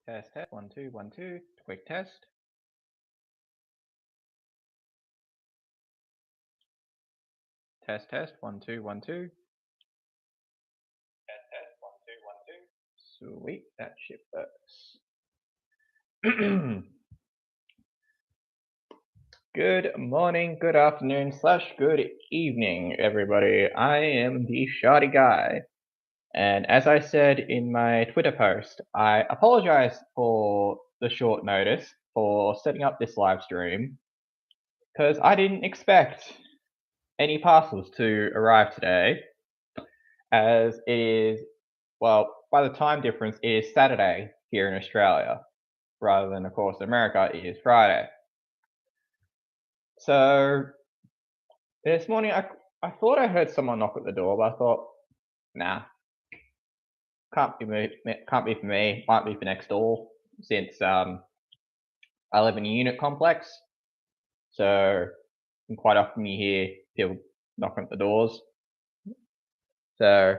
Test, test, 1, 2, 1, 2. Quick test. Test, test, 1, 2, 1, 2. Test, test, 1, 2, 1, 2. Sweet, that shit works. Good morning, good afternoon, / good evening, everybody. I am the Shoddy Guy. And as I said in my Twitter post, I apologize for the short notice for setting up this live stream, because I didn't expect any parcels to arrive today, as it is, well, by the time difference, it is Saturday here in Australia, rather than, of course, America, it is Friday. So this morning, I thought I heard someone knock at the door, but I thought, nah, can't be for me, might be for next door, since I live in a unit complex, so quite often you hear people knocking at the doors. So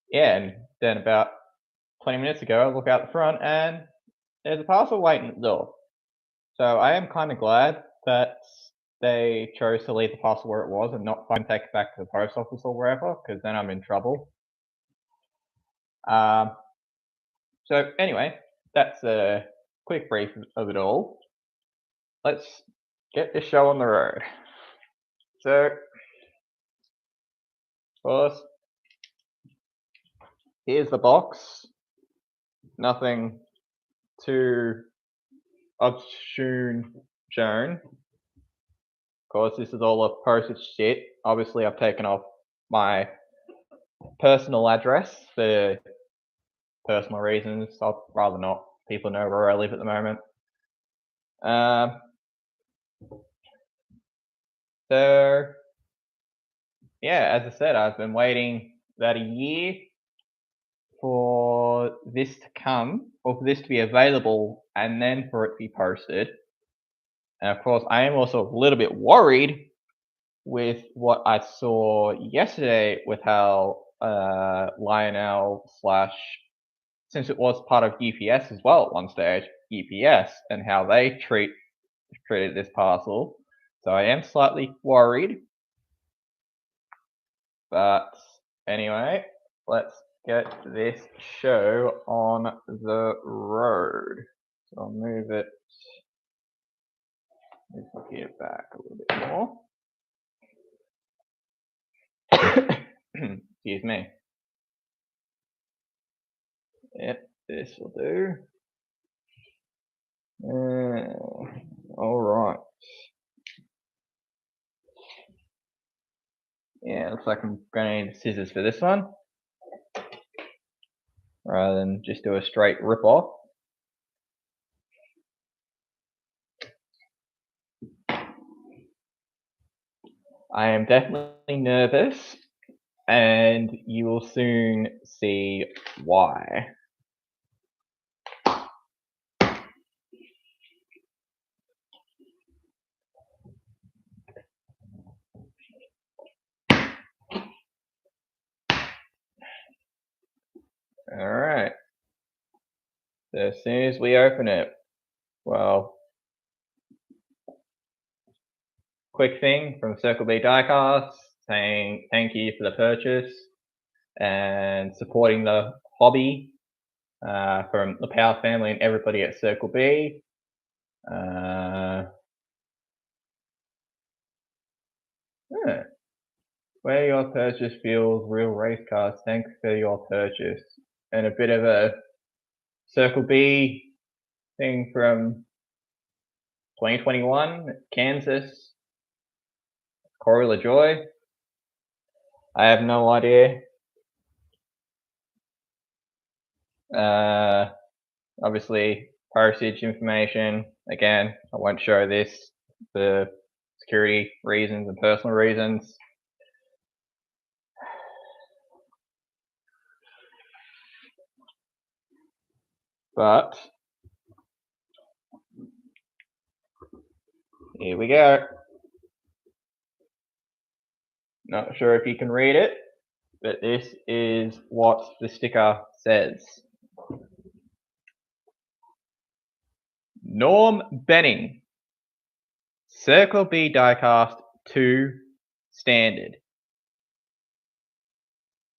yeah, and then about 20 minutes ago, I look out the front and there's a parcel waiting at the door. So I am kind of glad that they chose to leave the parcel where it was and not take it back to the post office or wherever, because then I'm in trouble. So anyway, that's a quick brief of it all. Let's get this show on the road. So, first, here's the box. Nothing too obscene shown. Of course, this is all a postage shit. Obviously, I've taken off my personal address for personal reasons. I'd rather not people know where I live at the moment. So, yeah, as I said, I've been waiting about a year for this to come, or for this to be available, and then for it to be posted. And of course, I am also a little bit worried with what I saw yesterday with how Lionel / since it was part of UPS as well at one stage, UPS, and how they treated this parcel. So I am slightly worried. But anyway, let's get this show on the road. So I'll move it here back a little bit more. Excuse me. Yep, this will do. All right. Yeah, looks like I'm going to need scissors for this one, rather than just do a straight rip off. I am definitely nervous, and you will soon see why. Alright. So as soon as we open it, well, quick thing from Circle B Diecast saying thank you for the purchase and supporting the hobby from the Power family and everybody at Circle B. Where your purchase fuels real race cars, thanks for your purchase. And a bit of a Circle B thing from 2021, Kansas, Corey LaJoy. I have no idea. Obviously, postage information. Again, I won't show this for security reasons and personal reasons. But here we go. Not sure if you can read it, but this is what the sticker says. Norm Benning, Circle B Diecast 2 Standard.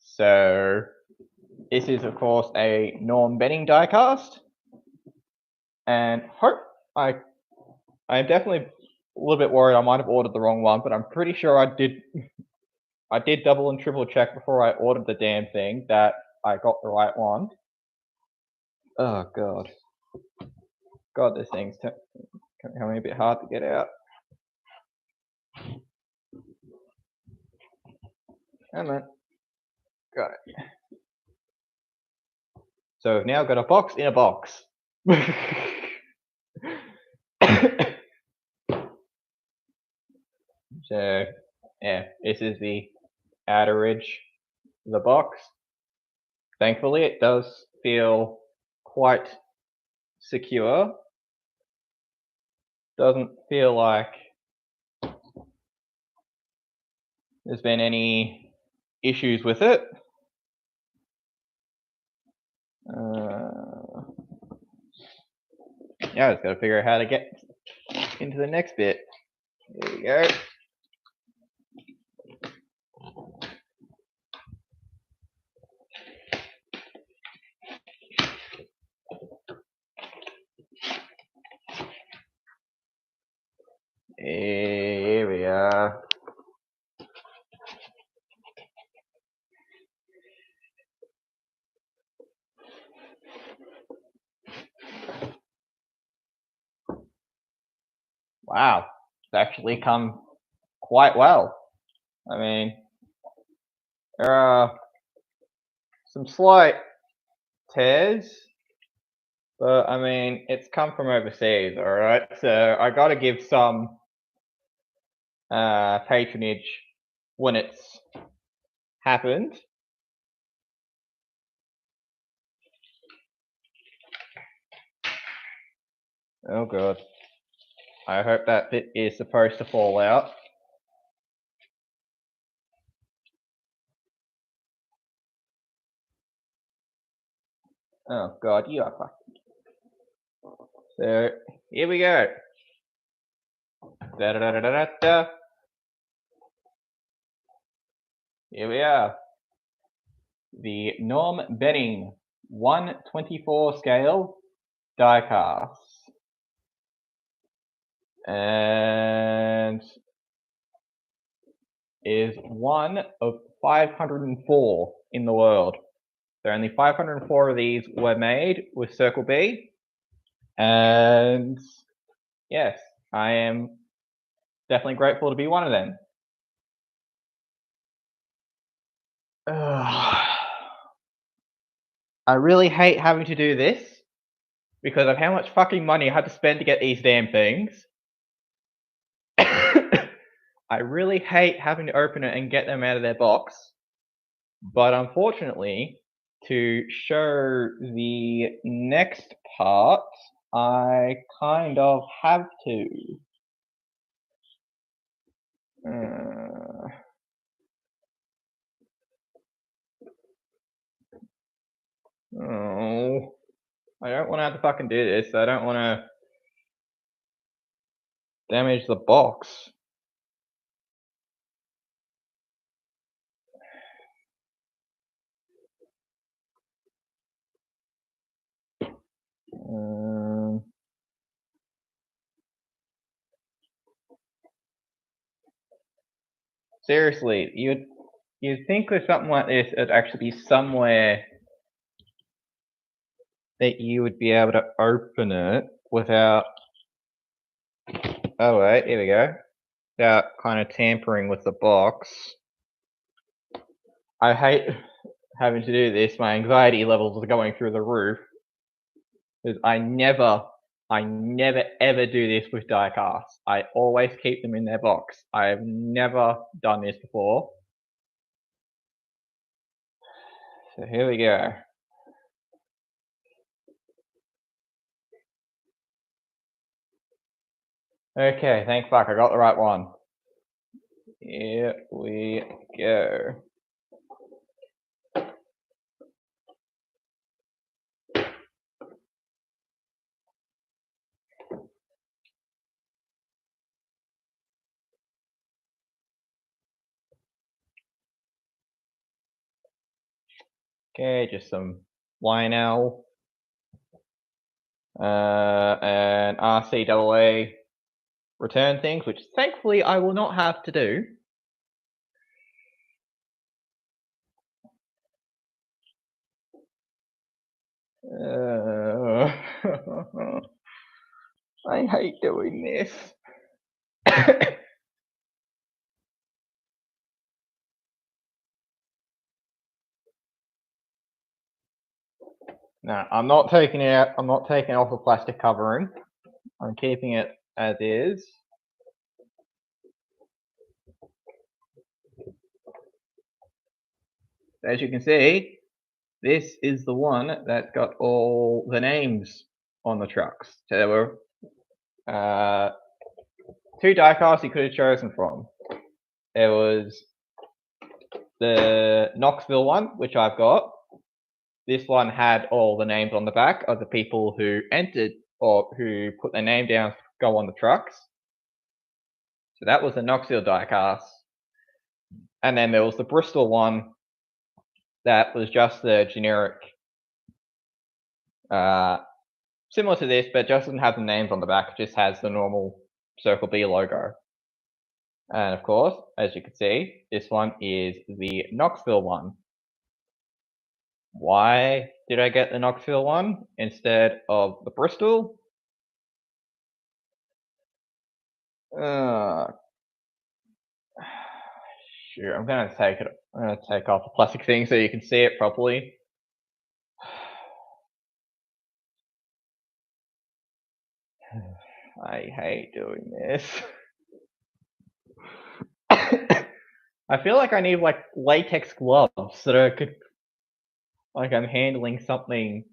So this is of course a Norm Benning diecast, and I'm definitely a little bit worried I might have ordered the wrong one, but I'm pretty sure I did double and triple check before I ordered the damn thing that I got the right one. Oh god. God, this thing's becoming a bit hard to get out. Come on. Got it. So we've now got a box in a box. So yeah, this is the outer edge of the box. Thankfully, it does feel quite secure. Doesn't feel like there's been any issues with it. Yeah, I just gotta figure out how to get into the next bit. There we go. Here we are. Wow, it's actually come quite well. I mean, there are some slight tears, but I mean, it's come from overseas, all right? So I got to give some patronage when it's happened. Oh god. I hope that bit is supposed to fall out. Oh god, you are fucking. So here we go. Da da da da da da. Here we are. The Norm Benning 1/24 scale diecast. And is one of 504 in the world. So only 504 of these were made with Circle B. And yes, I am definitely grateful to be one of them. I really hate having to do this because of how much fucking money I had to spend to get these damn things. I really hate having to open it and get them out of their box. But unfortunately, to show the next part, I kind of have to. Oh, I don't want to have to fucking do this. I don't want to damage the box. Seriously, you'd think with something like this, it'd actually be somewhere that you would be able to open it without. Oh wait, here we go. Without kind of tampering with the box. I hate having to do this. My anxiety levels are going through the roof because I never ever do this with diecasts. I always keep them in their box. I have never done this before. So here we go. Okay, thank fuck, I got the right one. Here we go. Okay, just some Lionel. And RCAA return things, which thankfully I will not have to do. I hate doing this. No, I'm not taking it out. I'm not taking off the plastic covering. I'm keeping it as is. As you can see, this is the one that's got all the names on the trucks. So there were 2 diecasts you could have chosen from. There was the Knoxville one, which I've got. This one had all the names on the back of the people who entered or who put their name down to go on the trucks. So that was the Knoxville diecast. And then there was the Bristol one that was just the generic, similar to this, but just doesn't have the names on the back. It just has the normal Circle B logo. And of course, as you can see, this one is the Knoxville one. Why did I get the Knoxville one instead of the Bristol? Shoot, I'm gonna take off the plastic thing so you can see it properly. I hate doing this. I feel like I need like latex gloves so that I could, like, I'm handling something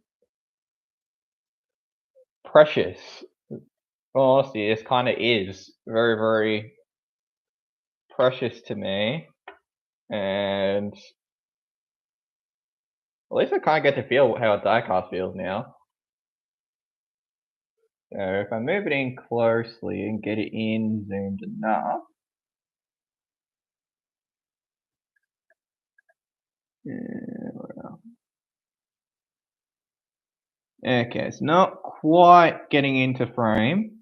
precious. Honestly, this kind of is very, very precious to me, and at least I kind of get to feel how a diecast feels now. So if I move it in closely and get it in zoomed enough, okay, it's not quite getting into frame,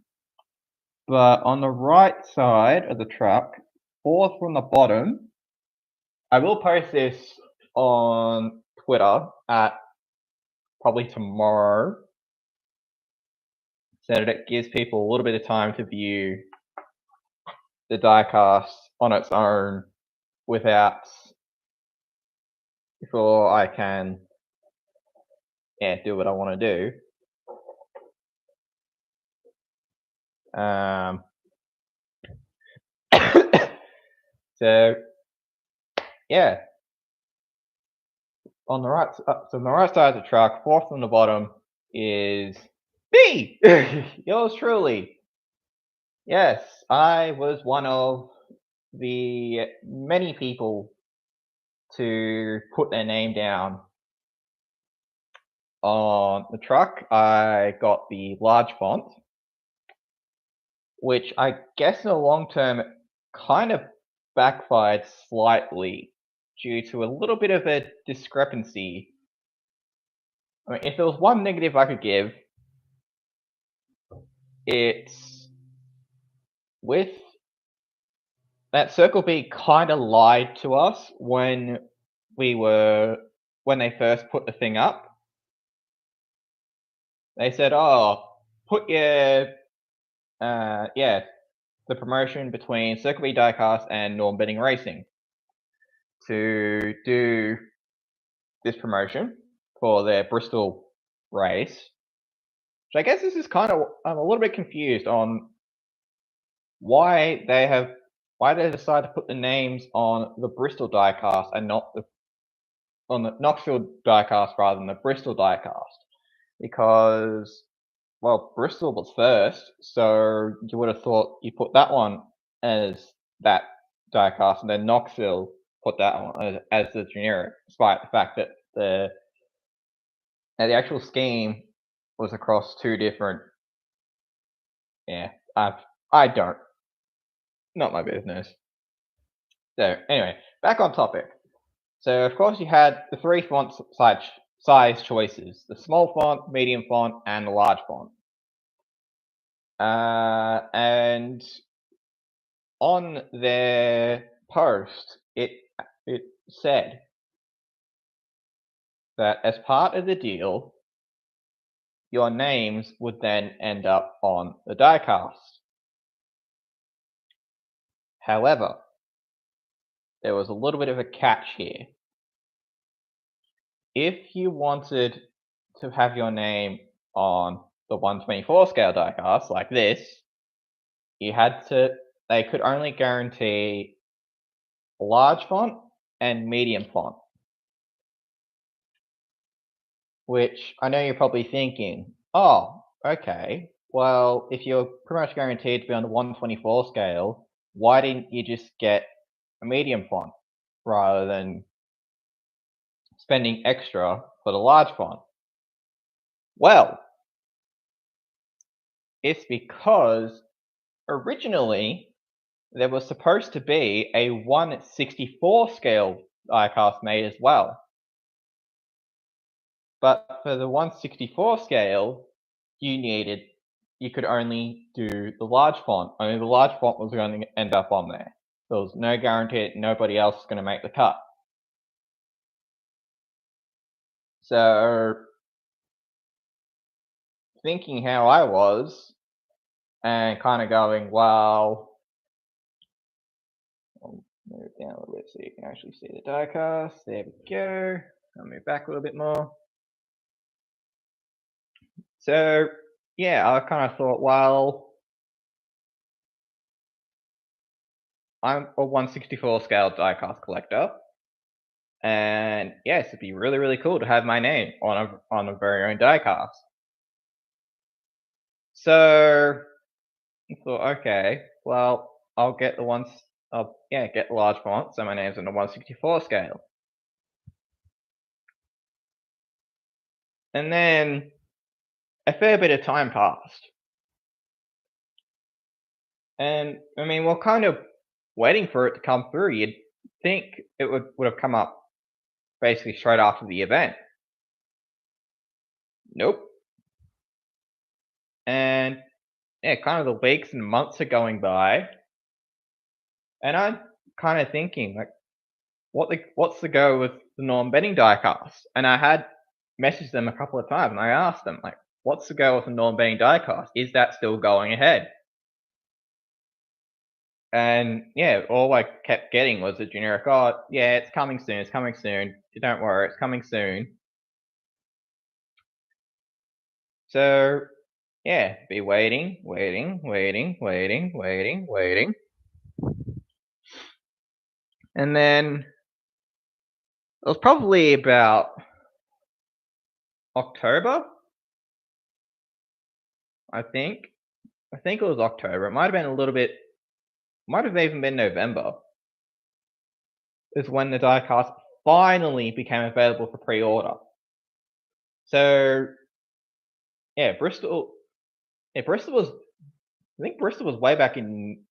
but on the right side of the truck, fourth from the bottom, I will post this on Twitter at probably tomorrow, so that it gives people a little bit of time to view the diecast on its own without, before I can do what I want to do. So yeah, on the right, side of the truck, fourth from the bottom is me, yours truly. Yes, I was one of the many people to put their name down on the truck. I got the large font, which I guess in the long term kind of backfired slightly due to a little bit of a discrepancy. I mean, if there was one negative I could give, it's with that Circle B kind of lied to us when they first put the thing up. They said, "Oh, put your the promotion between Circle B Diecast and Norm Betting Racing to do this promotion for their Bristol race." So I guess this is kind of, I'm a little bit confused on why they decided to put the names on the Bristol diecast and not on the Knoxville diecast rather than the Bristol diecast, because, well, Bristol was first, so you would have thought you put that one as that diecast, and then Knoxville put that one as the generic, despite the fact that the actual scheme was across 2 different. Yeah, I don't. Not my business. So anyway, back on topic. So of course you had the three font size choices: the small font, medium font, and the large font. And on their post, it said that as part of the deal, your names would then end up on the diecast. However, there was a little bit of a catch here. If you wanted to have your name on the 1/24 scale diecast like this, they could only guarantee large font and medium font. Which I know you're probably thinking, oh, okay, well, if you're pretty much guaranteed to be on the 1/24 scale, why didn't you just get a medium font rather than spending extra for the large font? Well, it's because originally there was supposed to be a 1/64 scale diecast made as well. But for the 1/64 scale, you could only do the large font. Only the large font was going to end up on there. There was no guarantee nobody else was going to make the cut. So, thinking how I was, and kind of going, well, I'll move it down a little bit so you can actually see the diecast. There we go. I'll move back a little bit more. So, yeah, I kind of thought, well, I'm a 1/64 scale diecast collector. And yes, it'd be really, really cool to have my name on a very own diecast. So I thought, okay, well, I'll get get the large font, so my name's on the 1/64 scale. And then a fair bit of time passed. And I mean, we're kind of waiting for it to come through. You'd think it would have come up basically straight after the event. Nope. And yeah, kind of the weeks and months are going by. And I'm kind of thinking, like, what's the go with the Norm Benning diecast? And I had messaged them a couple of times, and I asked them, like, what's the go with the Norm Benning diecast? Is that still going ahead? And yeah, all I kept getting was a generic, oh yeah, it's coming soon, it's coming soon. Don't worry, it's coming soon. So yeah, be waiting. And then it was probably about October, I think. I think it was October. It might have been a little bit, might have even been November, is when the diecast finally became available for pre-order. So yeah, Bristol was, I think Bristol was way back in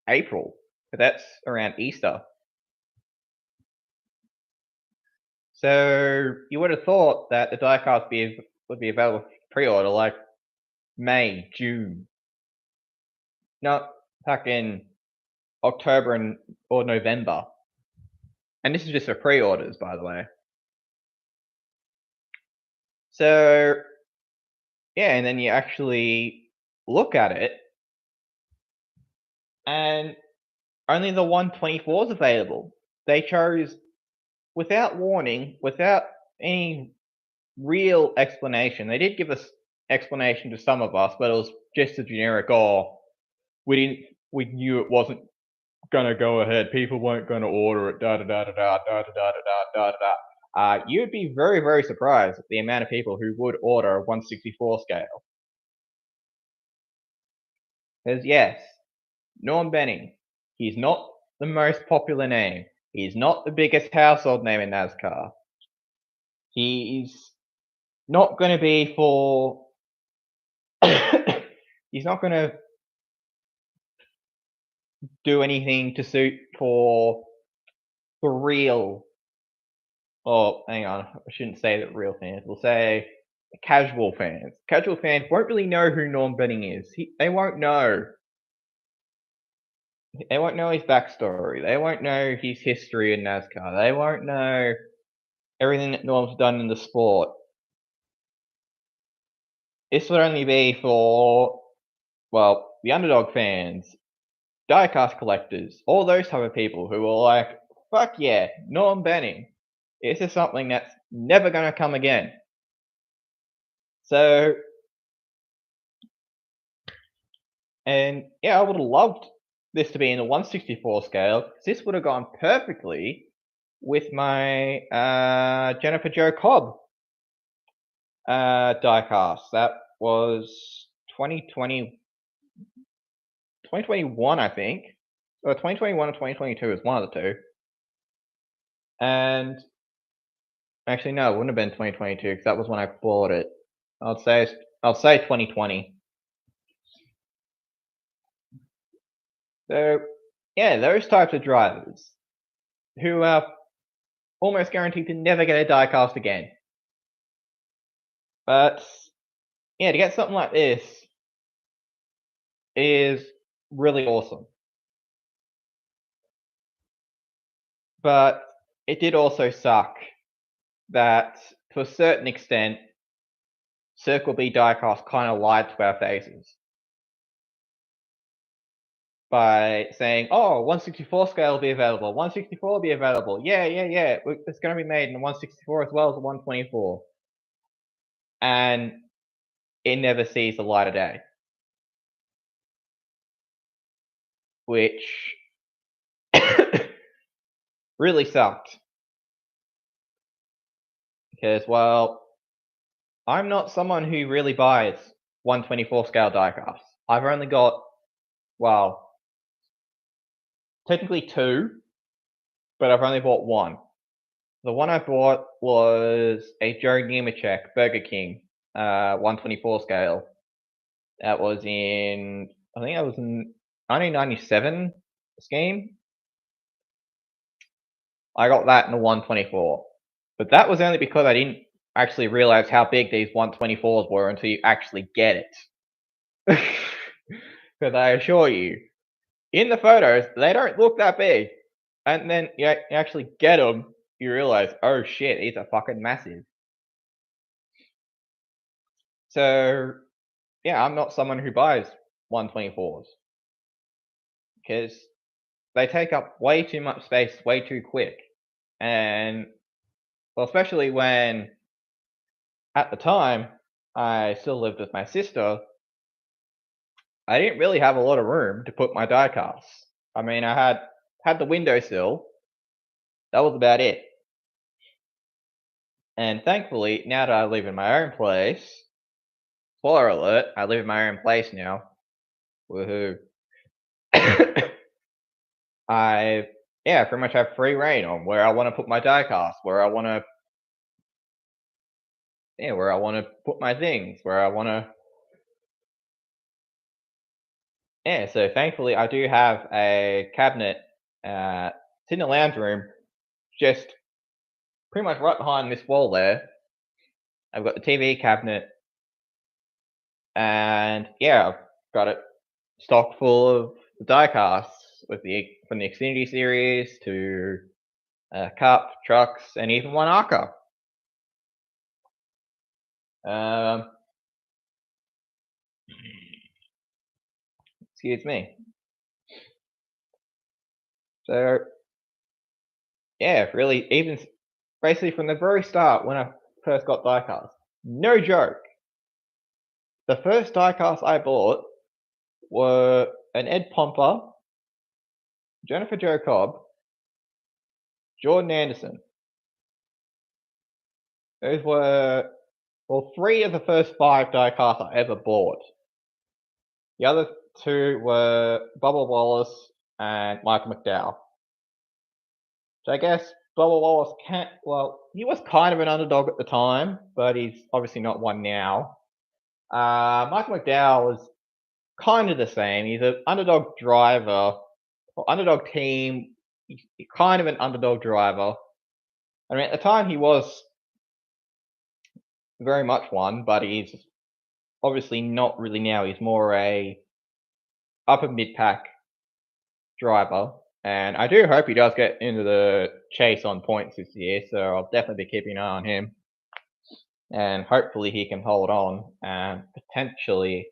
April, but that's around Easter. So you would have thought that the diecast would be available for pre-order like May, June, not back in October or November. And this is just for pre-orders, by the way. So yeah, and then you actually look at it, and only the 1/24 is available. They chose, without warning, without any real explanation. They did give us explanation to some of us, but it was just a generic, oh, we knew it wasn't gonna go ahead. People weren't gonna order it. Da da da da da da da da da da da. You'd be very, very surprised at the amount of people who would order a 1/64 scale. Because yes, Norm Benning, he's not the most popular name. He's not the biggest household name in NASCAR. He's not going to be for. He's not going to do anything to suit for the real Or hang on, I shouldn't say that real fans. We'll say casual fans. Casual fans won't really know who Norm Benning is. They won't know. They won't know his backstory. They won't know his history in NASCAR. They won't know everything that Norm's done in the sport. This would only be for, well, the underdog fans, diecast collectors, all those type of people who are like, fuck yeah, Norm Benning. This is something that's never going to come again. So, and yeah, I would have loved this to be in a 1/64 scale, because this would have gone perfectly with my Jennifer Jo Cobb diecast. That was 2021, I think. Or 2021 or 2022 is one of the two. And actually, no, it wouldn't have been 2022 because that was when I bought it. I'll say 2020. So yeah, those types of drivers who are almost guaranteed to never get a diecast again. But yeah, to get something like this is really awesome. But it did also suck that, to a certain extent, Circle B diecast kind of lied to our faces by saying, "Oh, 1/64 scale will be available. 1/64 will be available. Yeah. It's going to be made in 1/64 as well as 1/24," and it never sees the light of day, which really sucked. Because, well, I'm not someone who really buys 1/24 scale diecasts. I've only got, well, technically two, but I've only bought one. The one I bought was a Joe Nemechek Burger King 1/24 scale. That was in, I think that was in 1997 scheme. I got that in a 1/24. But that was only because I didn't actually realize how big these 1/24s were until you actually get it. Because I assure you, in the photos, they don't look that big. And then you actually get them, you realize, oh shit, these are fucking massive. So, yeah, I'm not someone who buys 1/24s. Because they take up way too much space way too quick. And, well, especially when, at the time, I still lived with my sister, I didn't really have a lot of room to put my diecasts. I mean, I had the windowsill. That was about it. And thankfully, now that I live in my own place, spoiler alert, I live in my own place now. Woohoo. I, yeah, pretty much have free reign on where I want to put my diecast, where I want to, yeah, where I want to put my things, where I want to, yeah. So thankfully, I do have a cabinet. It's in the lounge room, just pretty much right behind this wall there. I've got the TV cabinet, and yeah, I've got it stocked full of the diecasts from the Xfinity series to Cup, trucks, and even one ARCA. Excuse me. So yeah, really, even basically from the very start when I first got diecast, no joke, the first diecast I bought were an Ed Pomper, Jennifer Jo Cobb, Jordan Anderson. Those were, well, three of the first five diecasts I ever bought. The other two were Bubba Wallace and Michael McDowell. So I guess Bubba Wallace he was kind of an underdog at the time, but he's obviously not one now. Michael McDowell was kind of the same. He's an underdog driver, or underdog team. He's kind of an underdog driver. I mean, at the time he was very much one, but he's obviously not really now. He's more a upper mid pack driver, and I do hope he does get into the chase on points this year. So I'll definitely be keeping an eye on him, and hopefully he can hold on and potentially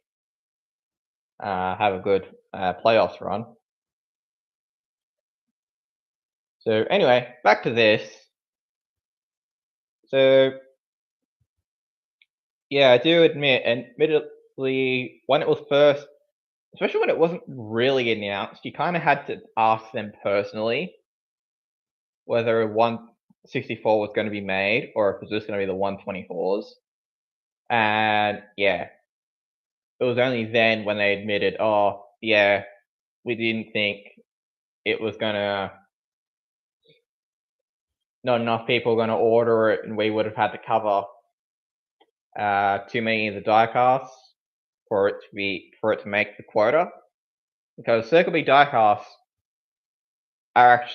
have a good playoffs run. So anyway, back to this. So yeah, I do admit, admittedly, when it was first, especially when it wasn't really announced, you kind of had to ask them personally whether 164 was going to be made or if it was just going to be the 124s. And yeah, it was only then when they admitted, oh, yeah, we didn't think it was going to, not enough people were going to order it, and we would have had to cover too many of the diecasts for it to make the quota. Because Circle B diecasts are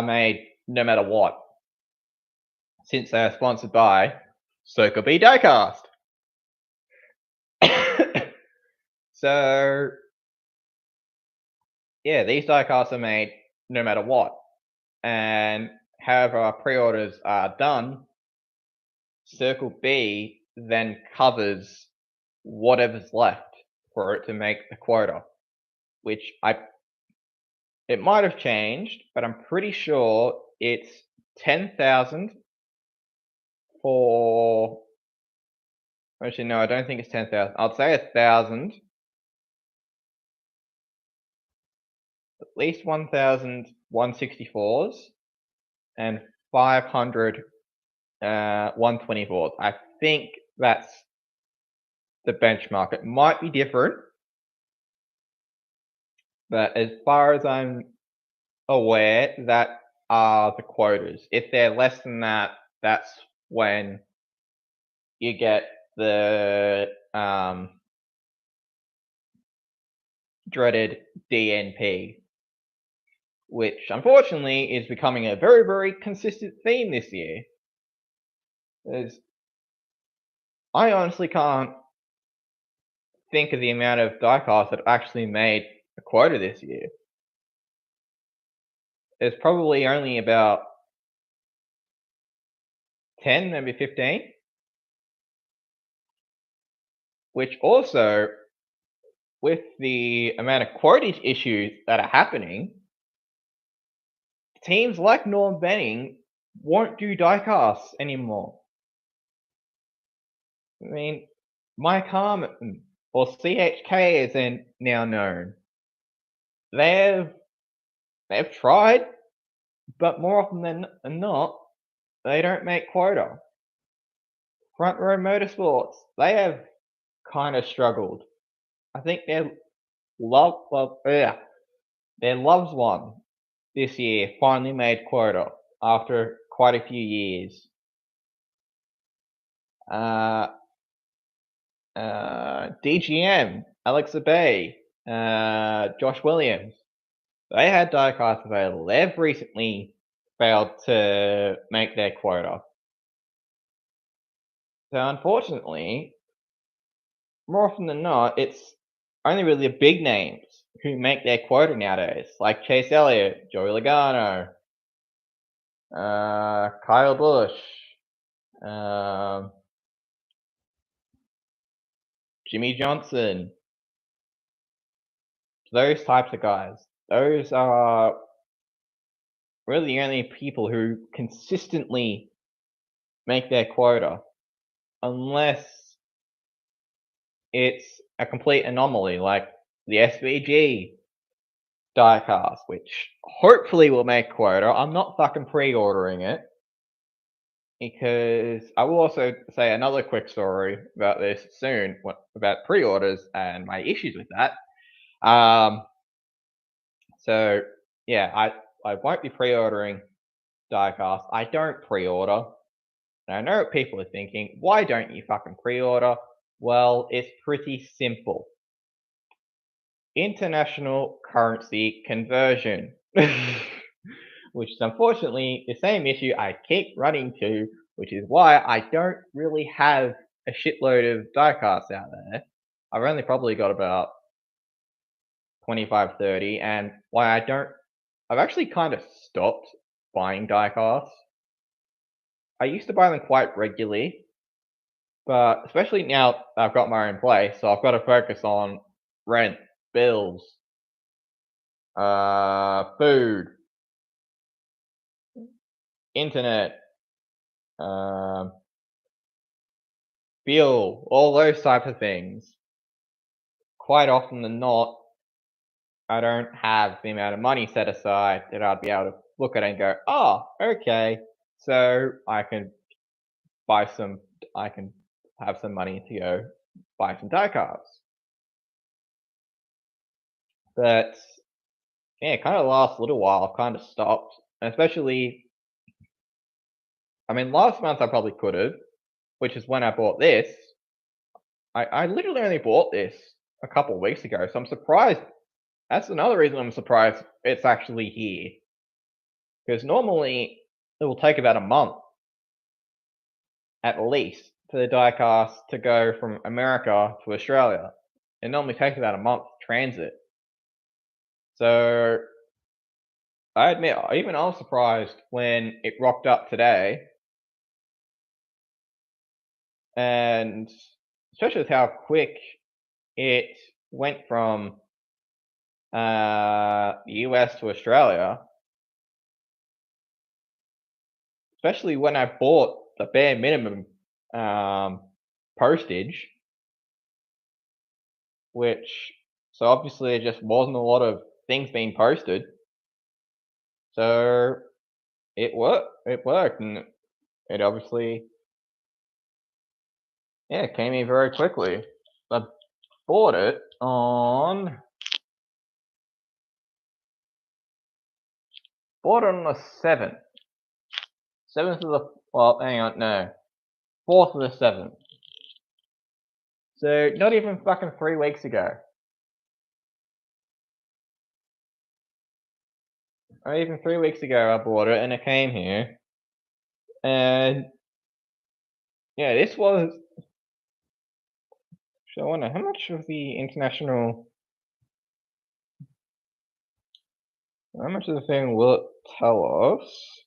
made no matter what, since they are sponsored by Circle B Diecast. So yeah, these diecasts are made no matter what, and however our pre-orders are done, Circle B then covers whatever's left for it to make the quota, which it might have changed, but I'm pretty sure it's 10,000 for. Actually, no, I don't think it's 10,000. I'd say 1,000. At least 1,000 164s and 500 124s. I think that's the benchmark. It might be different, but as far as I'm aware, that are the quotas. If they're less than that, that's when you get the dreaded DNP, which unfortunately is becoming a very, very consistent theme this year. I honestly can't think of the amount of diecasts that actually made a quota this year. There's probably only about 10, maybe 15. Which also, with the amount of quota issues that are happening, teams like Norm Benning won't do diecasts anymore. I mean, Mike Harmon, or CHK as now known, they've tried, but more often than not, they don't make quota. Front Row Motorsports, they have kind of struggled. I think their Loves one this year finally made quota after quite a few years. DGM, Alexa Bay, Josh Williams, they had diecasts available. They've recently failed to make their quota. So unfortunately, more often than not, it's only really the big names who make their quota nowadays, like Chase Elliott, Joey Logano, Kyle Busch, Jimmy Johnson, those types of guys. Those are really the only people who consistently make their quota, unless it's a complete anomaly like the SVG diecast, which hopefully will make quota. I'm not fucking pre-ordering it, because I will also say another quick story about this soon, about pre-orders and my issues with that. So yeah, I won't be pre-ordering diecast. I don't pre-order. And I know what people are thinking. Why don't you fucking pre-order? Well, it's pretty simple. International currency conversion. which is unfortunately the same issue I keep running to, which is why I don't really have a shitload of diecasts out there. I've only probably got about 25, 30, and why I've actually kind of stopped buying diecasts. I used to buy them quite regularly, but especially now I've got my own place, so I've got to focus on rent, bills, food, internet, um, fuel, all those types of things. Quite often than not, I don't have the amount of money set aside that I'd be able to look at it and go, oh, okay, so I can buy some, I can have some money to go buy some diecasts. But yeah, kind of the last little while I've kind of stopped, especially. I mean, last month I probably could have, which is when I bought this. I literally only bought this a couple of weeks ago, so I'm surprised. That's another reason I'm surprised it's actually here. Because normally it will take about a month at least for the diecast to go from America to Australia. It normally takes about a month transit. So I admit, even I was surprised when it rocked up today, and especially with how quick it went from US to Australia, especially when I bought the bare minimum postage, which so obviously there just wasn't a lot of things being posted. So it worked. It worked, and it obviously it came in very quickly. I bought it on the 7th. 7th of the well, hang on, no, 4th of the 7th. So not even fucking 3 weeks ago. Not even 3 weeks ago I bought it and it came here. And yeah, this was. So I wonder how much of the international. How much of the thing will it tell us?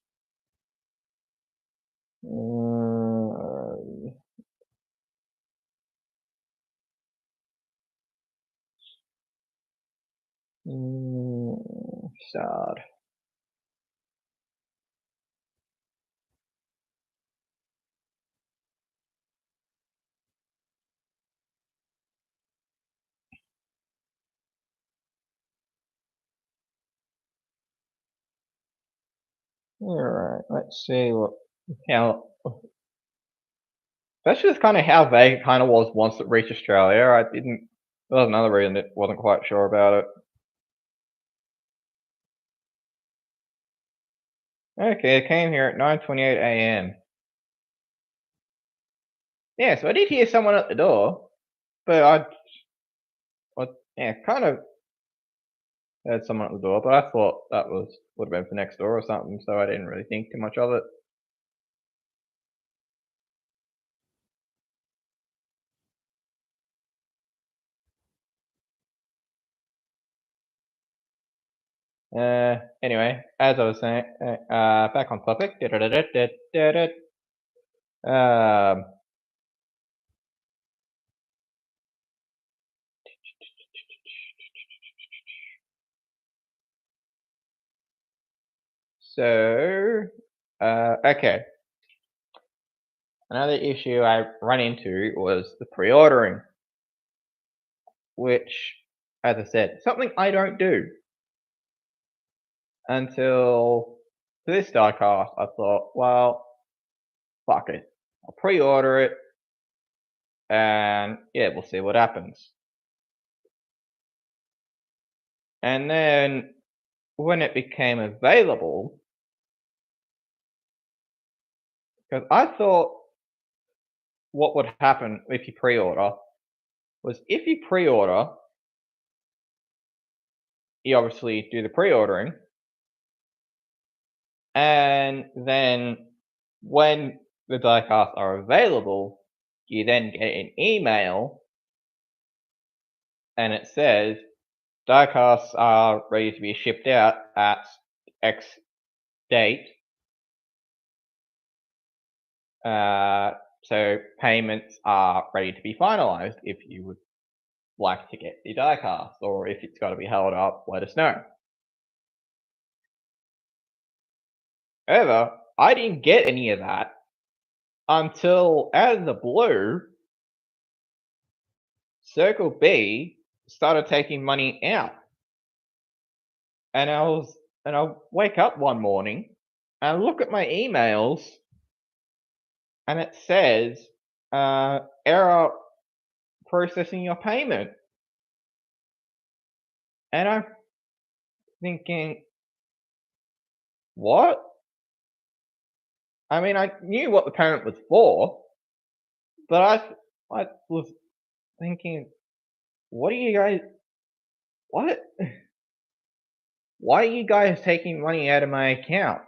Sad. Alright, let's see how. That's just kind of how vague it kind of was once it reached Australia. I didn't. There was another reason it wasn't quite sure about it. Okay, it came here at 9:28 a.m. Yeah, so I did hear someone at the door, but yeah, kind of heard someone at the door, but I thought that would have been for next door or something, so I didn't really think too much of it. Anyway, as I was saying, back on topic. Um, so, okay. Another issue I ran into was the pre-ordering, which, as I said, something I don't do until this diecast. I thought, well, fuck it, I'll pre-order it, and yeah, we'll see what happens. And then when it became available, because I thought what would happen if you pre-order was if you pre-order, you obviously do the pre-ordering, And then when the diecasts are available, you then get an email and it says diecasts are ready to be shipped out at X date. So payments are ready to be finalized if you would like to get the diecast, or if it's got to be held up, let us know. However, I didn't get any of that until, out of the blue, Circle B started taking money out. And I wake up one morning and I look at my emails and it says, error processing your payment. And I'm thinking, what? I mean, I knew what the payment was for, but I was thinking, what are you guys, what? Why are you guys taking money out of my account?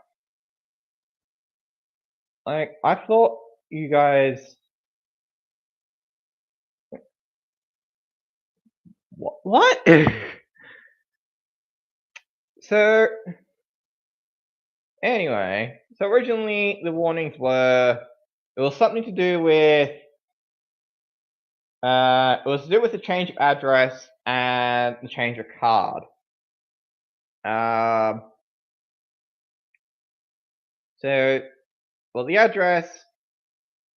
Like, I thought you guys, what? So, anyway, so originally the warnings were, it was something to do with, it was to do with the change of address and the change of card. Um, so, well, the address,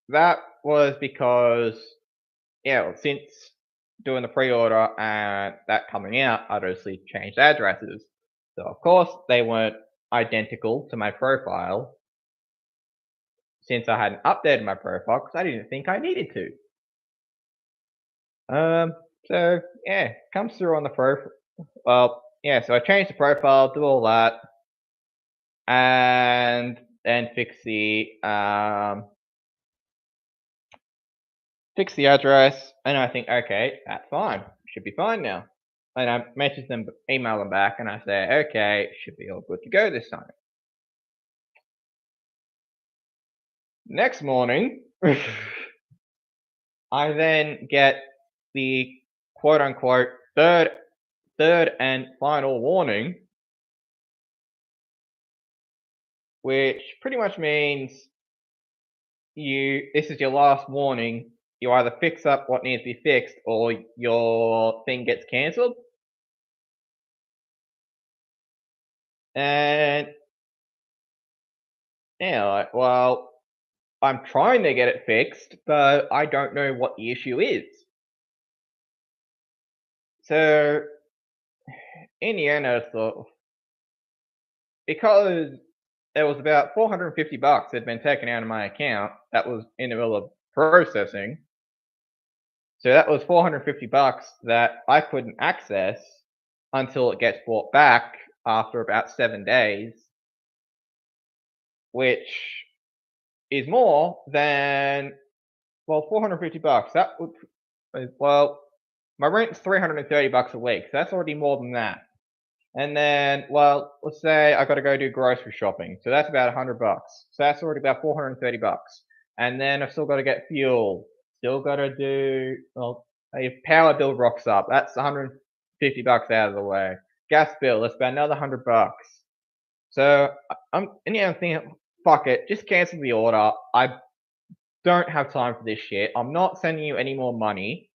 that was because, yeah, well, since doing the pre-order and that coming out, I'd obviously changed addresses. So, of course, they weren't identical to my profile since I hadn't updated my profile because I didn't think I needed to. So yeah, comes through on the profile. Well, yeah, so I changed the profile, do all that, and then fix the address, and I think, okay, that's fine, should be fine now. And I message them, email them back, and I say, okay, should be all good to go this time. Next morning, I then get the quote unquote third and final warning, which pretty much means this is your last warning. You either fix up what needs to be fixed or your thing gets cancelled. And yeah, like, well, I'm trying to get it fixed, but I don't know what the issue is. So in the end, I thought, because there was about $450 that had been taken out of my account that was in the middle of processing. So that was $450 that I couldn't access until it gets brought back after about 7 days, which is more than, well, $450. That would, well, my rent's $330 a week, so that's already more than that. And then, well, let's say I got to go do grocery shopping, so that's about $100. So that's already about $430. And then I've still got to get fuel. Still got to do, well, if power bill rocks up, that's $150 out of the way. Gas bill, that's about another $100. So I'm thinking, fuck it, just cancel the order. I don't have time for this shit. I'm not sending you any more money.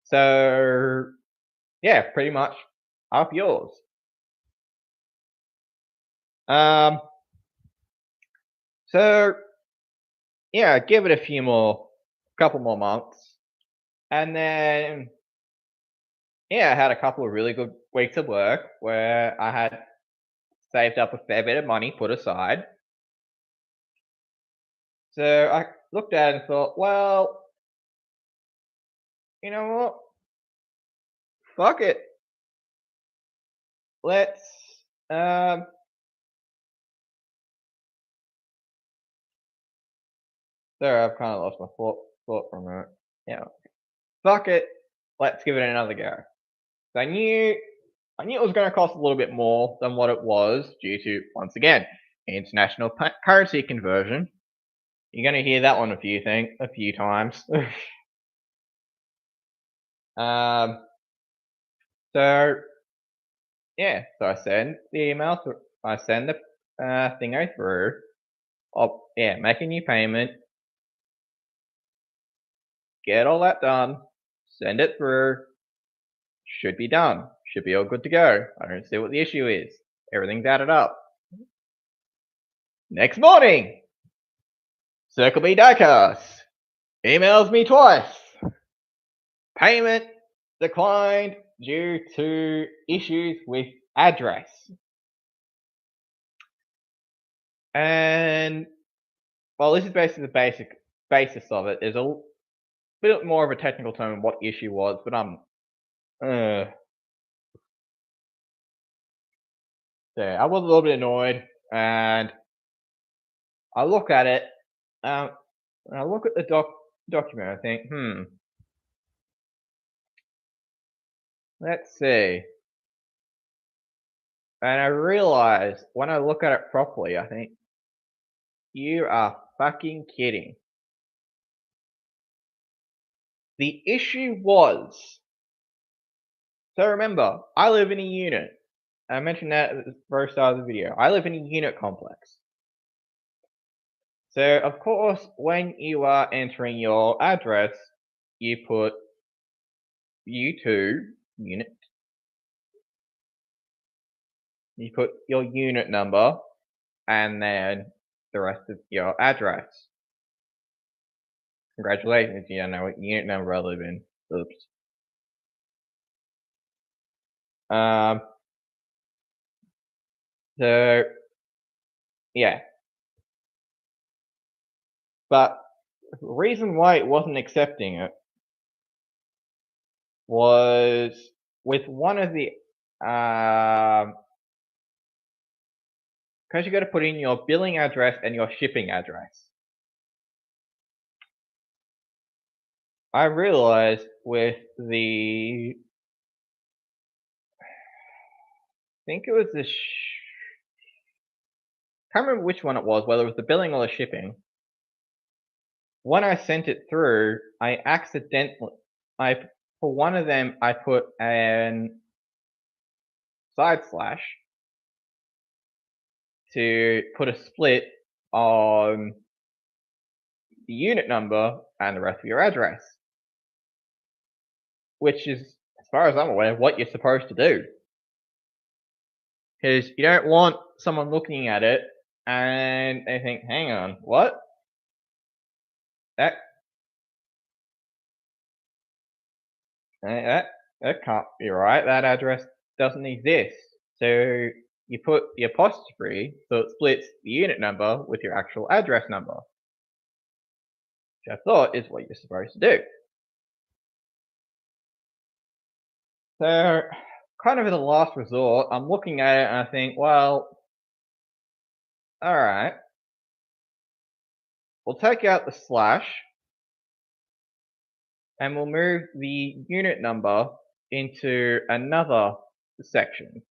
So yeah, pretty much up yours. So yeah, give it a couple more months, and then yeah, I had a couple of really good weeks of work where I had saved up a fair bit of money put aside. So I looked at it and thought, well, you know what? Fuck it. Let's um sorry, I've kind of lost my thought for a minute. Yeah. Fuck it. Let's give it another go. So I knew it was going to cost a little bit more than what it was due to, once again, international currency conversion. You're gonna hear that one a few times. So yeah, so I send the email through. I send the thingo through. Yeah, make a new payment. Get all that done. Send it through. Should be done. Should be all good to go. I don't see what the issue is. Everything's added up. Next morning, Circle B Diecast emails me twice. Payment declined due to issues with address. And well, this is basically the basis of it. There's a bit more of a technical term what the issue was, but yeah, I was a little bit annoyed, and I look at it, and I look at the document. I think, let's see, and I realize when I look at it properly, I think, you are fucking kidding. The issue was, so remember, I live in a unit. I mentioned that at the very start of the video. I live in a unit complex. So, of course, when you are entering your address, you put U2 unit. You put your unit number and then the rest of your address. Congratulations, you don't know what unit number I live in. Oops. So, yeah. But the reason why it wasn't accepting it was with one of the, because you got to put in your billing address and your shipping address. I realized with the, I think it was the, can't remember which one it was, whether it was the billing or the shipping. When I sent it through, I accidentally, for one of them, I put an / to put a split on the unit number and the rest of your address, which is, as far as I'm aware, what you're supposed to do. Because you don't want someone looking at it and they think, hang on, what? That can't be right. That address doesn't exist. So you put the apostrophe so it splits the unit number with your actual address number, which I thought is what you're supposed to do. So, kind of as a last resort, I'm looking at it and I think, well, alright, we'll take out the / and we'll move the unit number into another section.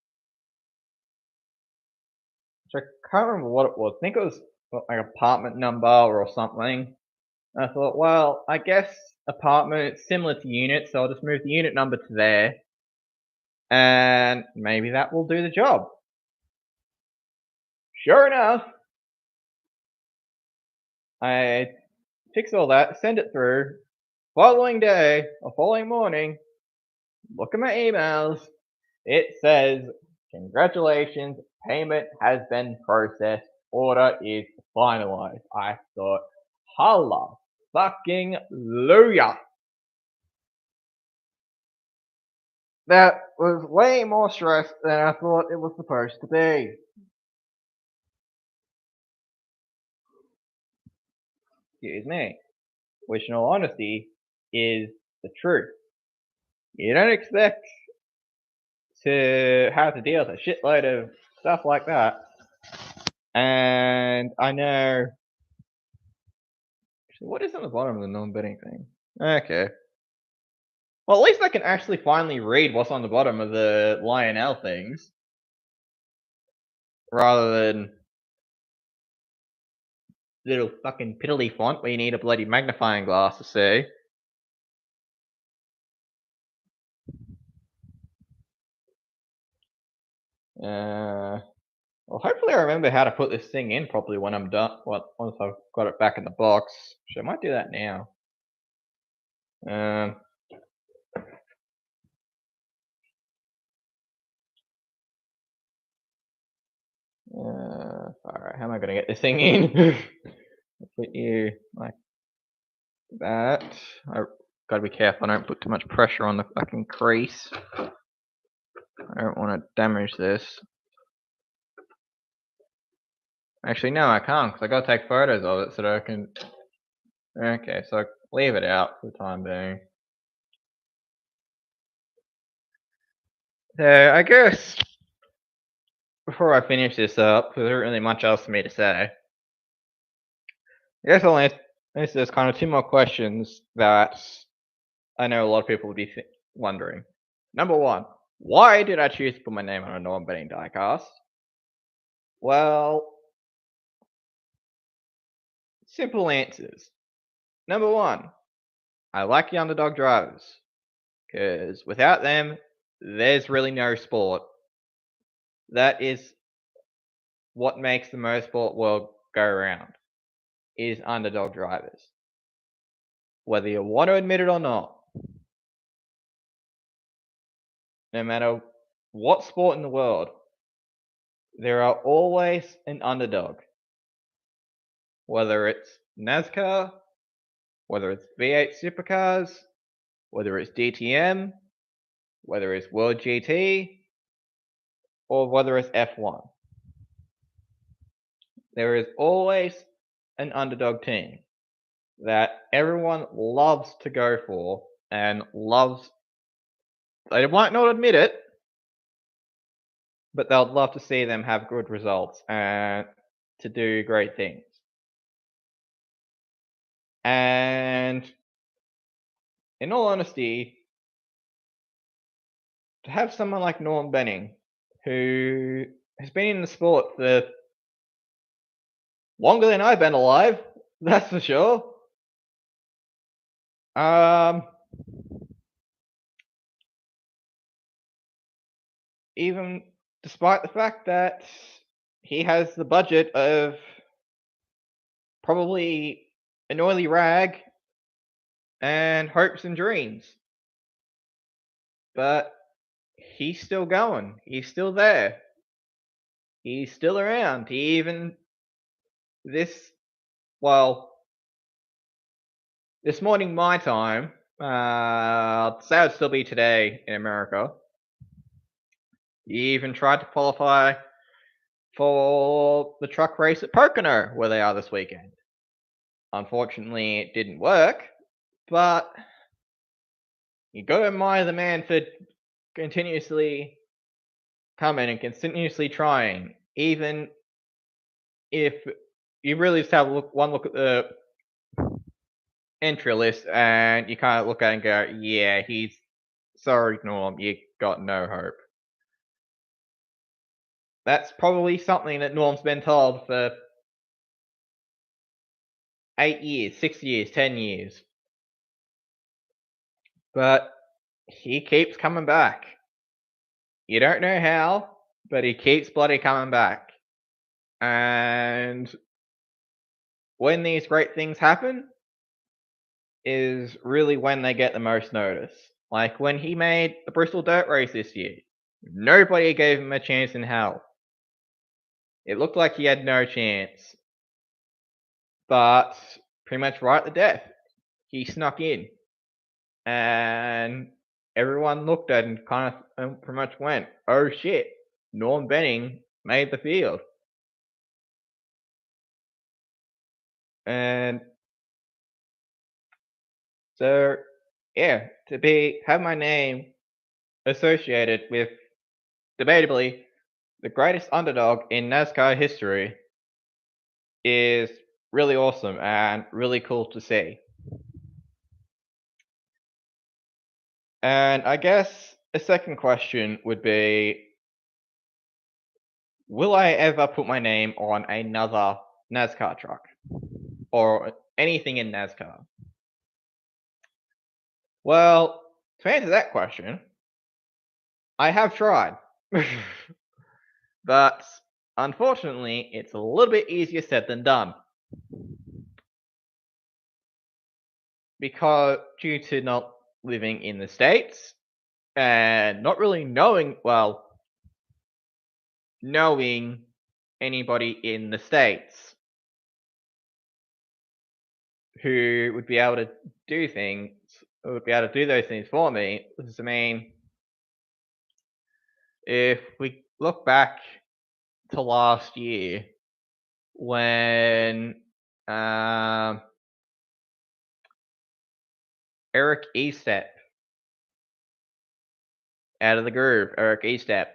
Which I can't remember what it was. I think it was like apartment number or something. And I thought, well, I guess apartment is similar to unit, so I'll just move the unit number to there. And maybe that will do the job. Sure enough, I fix all that, send it through. Following day, or following morning, look at my emails. It says, congratulations, payment has been processed. Order is finalized. I thought, holla fucking looyah. That was way more stress than I thought it was supposed to be. Excuse me. Which, in all honesty, is the truth. You don't expect to have to deal with a shitload of stuff like that. And I know. What is on the bottom of the non-bidding thing? Okay. Well, at least I can actually finally read what's on the bottom of the Lionel things. Rather than little fucking piddly font where you need a bloody magnifying glass to see. Well, hopefully I remember how to put this thing in properly when I'm done. Once I've got it back in the box. So I might do that now. Alright, how am I gonna get this thing in? Put you like that. I gotta be careful I don't put too much pressure on the fucking crease. I don't want to damage this. Actually, no, I can't, because I gotta take photos of it so that I can... Okay, so leave it out for the time being. So, I guess, before I finish this up, because there isn't really much else for me to say, I guess I'll answer there's kind of two more questions that I know a lot of people would be wondering. Number one, why did I choose to put my name on a non-betting diecast? Well, simple answers. Number one, I like the underdog drivers, because without them, there's really no sport. That is what makes the motorsport world go round, is underdog drivers. Whether you want to admit it or not, no matter what sport in the world, there are always an underdog. Whether it's NASCAR, whether it's V8 supercars, whether it's DTM, whether it's World GT, or whether it's F1. There is always an underdog team that everyone loves to go for and loves. They might not admit it, but they'll love to see them have good results and to do great things. And in all honesty, to have someone like Norm Benning, who has been in the sport for longer than I've been alive, that's for sure. Even despite the fact that he has the budget of probably an oily rag and hopes and dreams. But he's still going. He's still there. He's still around. He even this morning my time, say it'd still be today in America. He even tried to qualify for the truck race at Pocono, where they are this weekend. Unfortunately, it didn't work, but you gotta admire the man for continuously coming and continuously trying, even if you really just have one look at the entry list and you kind of look at it and go, yeah, sorry, Norm, you got no hope. That's probably something that Norm's been told for 8 years, 6 years, 10 years. But he keeps coming back. You don't know how, but he keeps bloody coming back. And when these great things happen is really when they get the most notice. Like when he made the Bristol Dirt Race this year, nobody gave him a chance in hell. It looked like he had no chance. But pretty much right at the death, he snuck in. And everyone looked at him and kind of pretty much went, oh shit, Norm Benning made the field. And so, yeah, to have my name associated with debatably the greatest underdog in NASCAR history is really awesome and really cool to see. And I guess a second question would be, will I ever put my name on another NASCAR truck? or anything in NASCAR? Well, to answer that question, I have tried. But unfortunately, it's a little bit easier said than done. Because due to not living in the States and not really knowing anybody in the States who would be able to do things, would be able to do those things for me. I mean, if we look back to last year when Eric Estep out of the groove, Eric Estep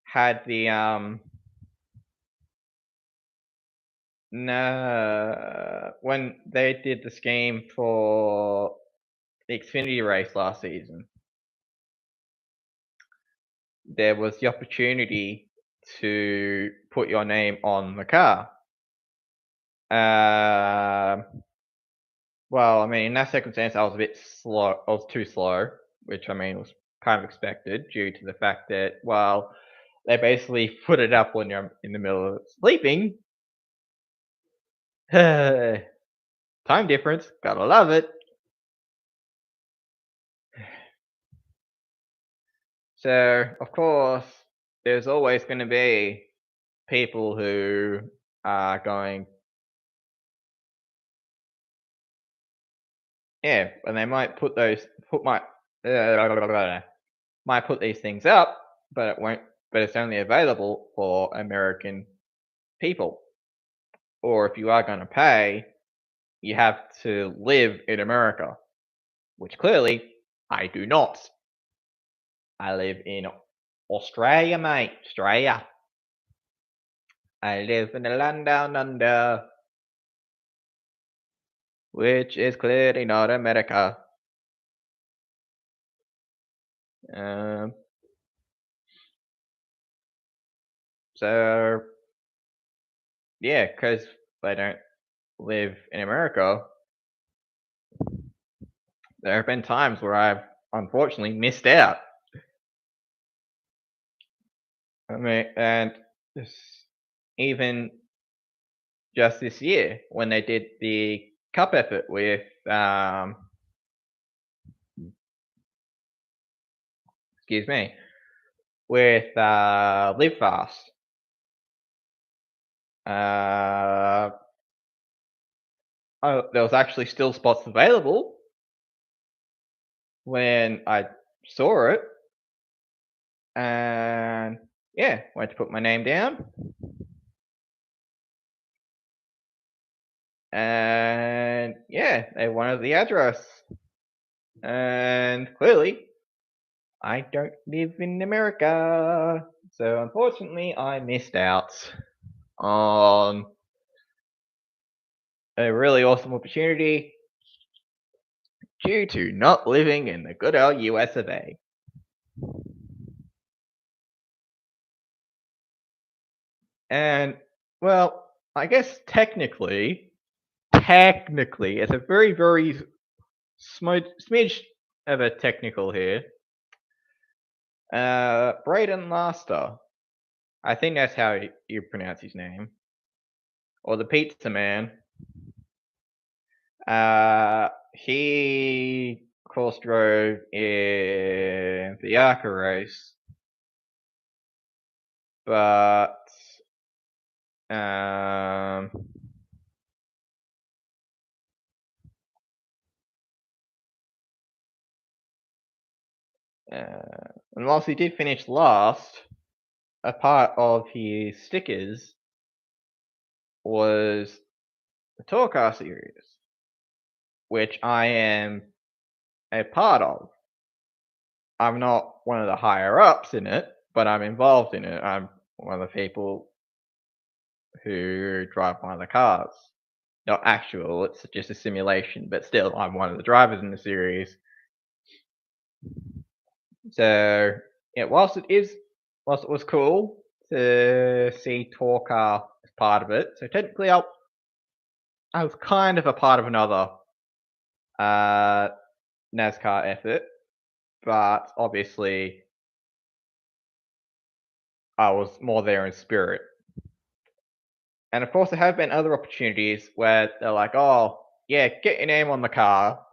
had the when they did the scheme for the Xfinity race last season, there was the opportunity to put your name on the car. Well, I mean, in that circumstance, I was a bit slow. I was too slow, which I mean was kind of expected due to the fact that, well, they basically put it up when you're in the middle of sleeping. Time difference, gotta love it. So, of course, there's always going to be people who are going, yeah, and they might might put these things up, but it won't. But it's only available for American people. Or if you are going to pay, you have to live in America, which clearly I do not. I live in Australia, mate. Australia. I live in the land down under, which is clearly not America. So yeah, because I don't live in America, there have been times where I've unfortunately missed out. I mean, and even just this year when they did the cup effort with excuse me, with Live Fast. There was actually still spots available when I saw it, and yeah, went to put my name down, and yeah, they wanted the address, and clearly, I don't live in America, so unfortunately, I missed out on a really awesome opportunity due to not living in the good old US of A. And, well, I guess technically, it's a very, very smidge of a technical here. Braden Laster, I think that's how you pronounce his name, or the Pizza Man. He, of course, drove in the ARCA race, but and whilst he did finish last, a part of his stickers was the Tour Car series, which I am a part of. I'm not one of the higher ups in it, but I'm involved in it. I'm one of the people who drive one of the cars. Not actual, it's just a simulation, but still, I'm one of the drivers in the series. So, yeah, whilst it was cool to see Tour Car as part of it, so technically I was kind of a part of another NASCAR effort, but obviously I was more there in spirit. And of course, there have been other opportunities where they're like, "Oh, yeah, get your name on the car,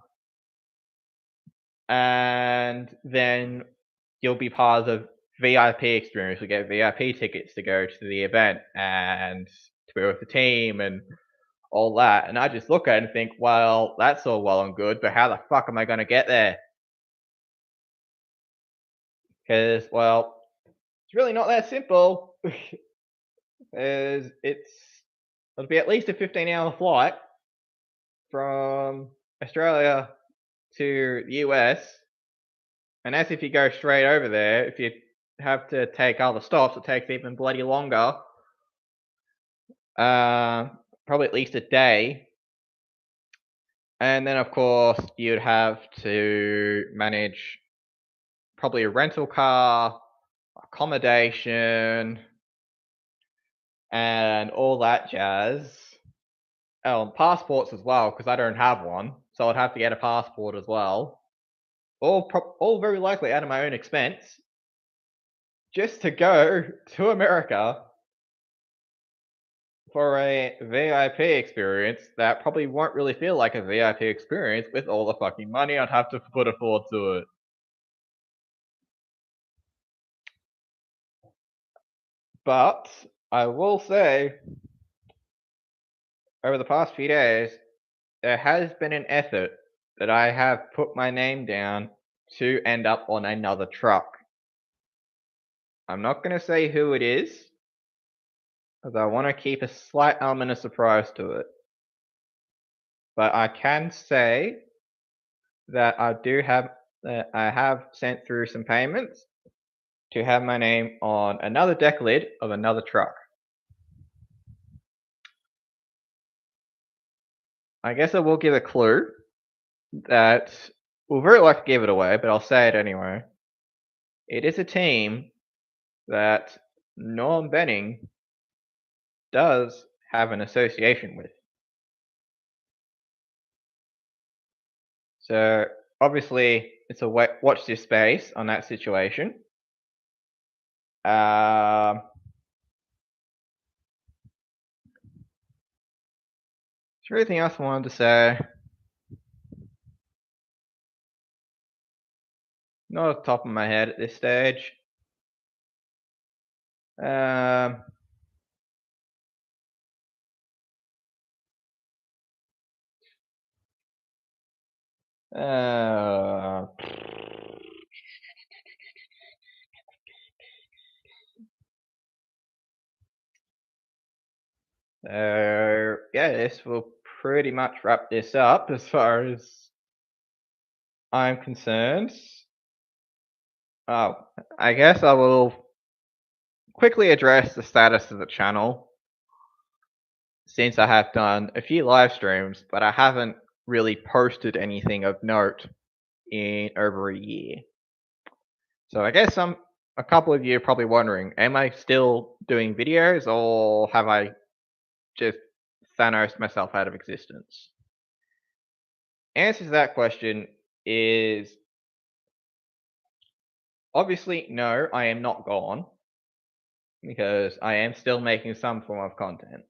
and then you'll be part of the VIP experience. You'll get VIP tickets to go to the event and to be with the team and all that." And I just look at it and think, well, that's all well and good, but how the fuck am I going to get there? Because, well, it's really not that simple. It'll be at least a 15-hour flight from Australia to the US. And that's if you go straight over there. If you have to take other stops, it takes even bloody longer. Probably at least a day. And then, of course, you'd have to manage probably a rental car, accommodation, and all that jazz. Oh, and passports as well, because I don't have one, so I'd have to get a passport as well. All very likely out of my own expense, just to go to America for a VIP experience that probably won't really feel like a VIP experience with all the fucking money I'd have to put forward to it. But I will say, over the past few days, there has been an effort that I have put my name down to end up on another truck. I'm not going to say who it is, because I want to keep a slight element of surprise to it. But I can say that I have sent through some payments to have my name on another deck lid of another truck. I guess I will give a clue that will very likely give it away, but I'll say it anyway. It is a team that Norm Benning does have an association with. So obviously, it's a watch this space on that situation. Is there anything else I wanted to say? Not off the top of my head at this stage. Yeah, this will pretty much wrap this up as far as I'm concerned. Oh, I guess I will quickly address the status of the channel, since I have done a few live streams, but I haven't really posted anything of note in over a year. So I guess a couple of you are probably wondering, am I still doing videos, or have I just Thanos myself out of existence? Answer to that question is obviously no, I am not gone, because I am still making some form of content.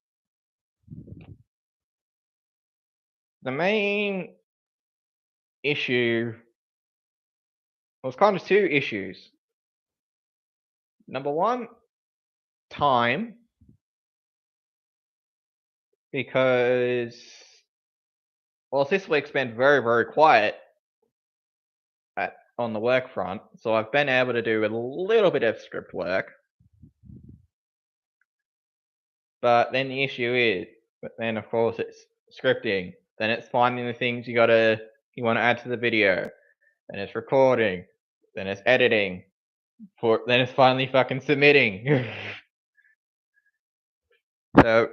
The main issue was kind of two issues. Number one, time, because well, this week's been very, very quiet on the work front, so I've been able to do a little bit of script work. But then the issue is, then of course it's scripting, then it's finding the things you want to add to the video, then it's recording, then it's editing, then it's finally fucking submitting. So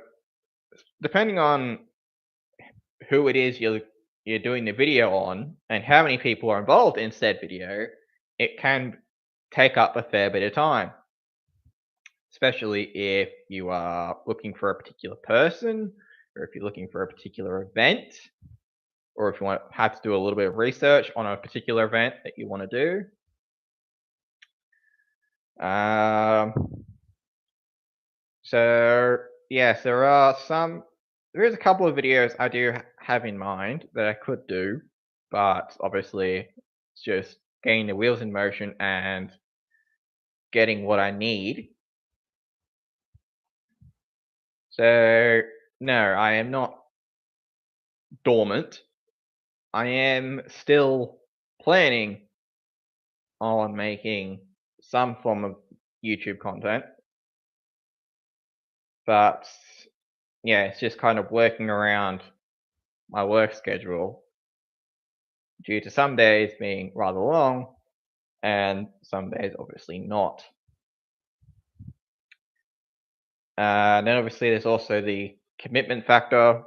depending on who it is you're doing the video on and how many people are involved in said video, it can take up a fair bit of time, especially if you are looking for a particular person or if you're looking for a particular event, or if you have to do a little bit of research on a particular event that you want to do. So yes, there is a couple of videos I do have in mind that I could do, but obviously it's just getting the wheels in motion and getting what I need. So no, I am not dormant. I am still planning on making some form of YouTube content, but yeah, it's just kind of working around my work schedule due to some days being rather long and some days obviously not. Then obviously there's also the commitment factor.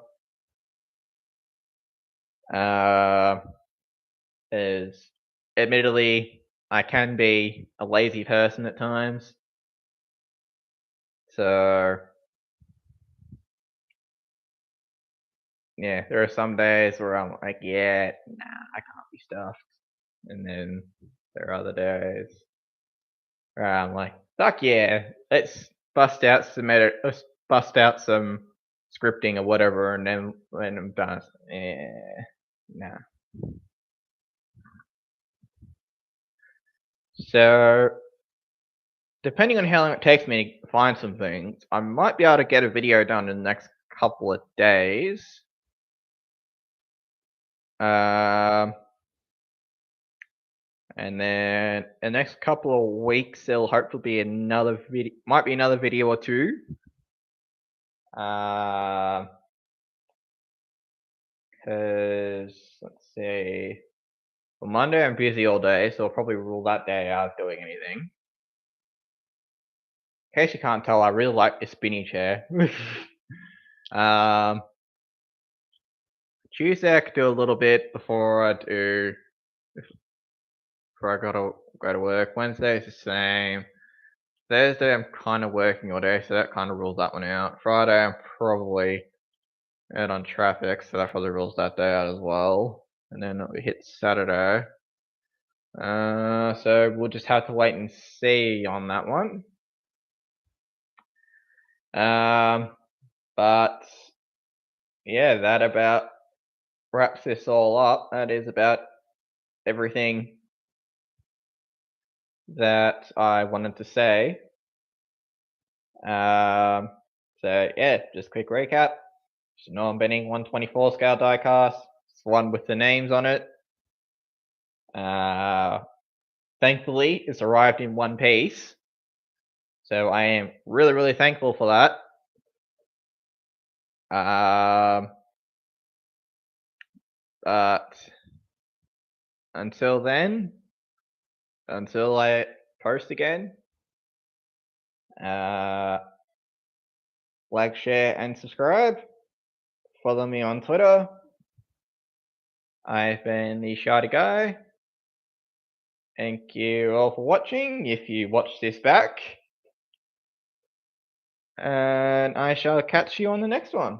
Is admittedly I can be a lazy person at times, so yeah, there are some days where I'm like, yeah, nah, I can't be stuffed, and then there are other days where I'm like, fuck yeah, let's bust out some scripting or whatever, and then when I'm done, nah. So depending on how long it takes me to find some things, I might be able to get a video done in the next couple of days. And then the next couple of weeks, there'll hopefully be another video, might be another video or two. Because let's see, for Monday I'm busy all day, so I'll probably rule that day out of doing anything. In case you can't tell, I really like this spinny chair. Tuesday I could do a little bit before I gotta go to work. Wednesday is the same. Thursday I'm kind of working all day, so that kind of rules that one out. Friday I'm probably out on traffic, so that probably rules that day out as well. And then we hit Saturday. So we'll just have to wait and see on that one. But yeah, that about wraps this all up. That is about everything that I wanted to say. So yeah, just quick recap. So no, I'm betting 124 scale diecast. It's the one with the names on it. Thankfully, it's arrived in one piece. So I am really, really thankful for that. But until then, until I post again, like, share, and subscribe. Follow me on Twitter. I've been the Shardy Guy. Thank you all for watching, if you watch this back. And I shall catch you on the next one.